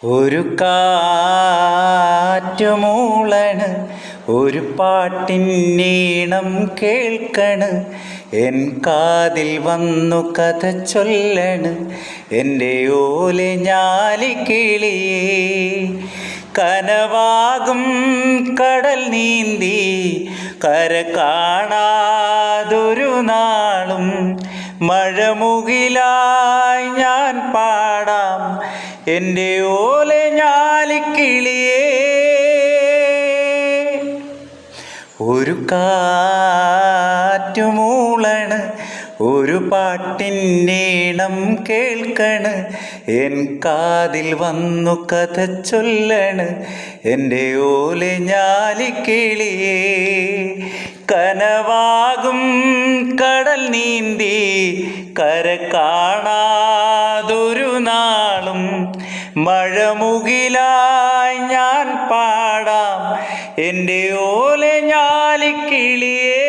ഒരു കാറ്റുമൂളണ്, ഒരു പാട്ടിന്നീണം കേൾക്കണ്, എൻ കാതിൽ വന്നു കഥ ചൊല്ലണ് എൻ്റെ ഓലെ ഞാലിക്കിളിയേ. കനവാകും കടൽ നീന്തി കര കാണാതൊരു നാളും മഴമുകിലായി ഞാൻ പാടാം എൻ്റെ ഓലെ ഞാലിക്കിളിയേ. ഒരു കാറ്റുമൂളണ്, ഒരു പാട്ടിന്നീണം കേൾക്കണ്, എൻ കാതിൽ വന്നു കഥ ചൊല്ലണ് എൻ്റെ ഓലെ ഞാലിക്കിളിയേ. കനവാകും കടൽ നീന്തി കര കാണാതൊരു നാളും മഴമുകിലായി ഞാൻ പാടാം എൻ്റെ ഓലെ ഞാലിക്കിളിയേ.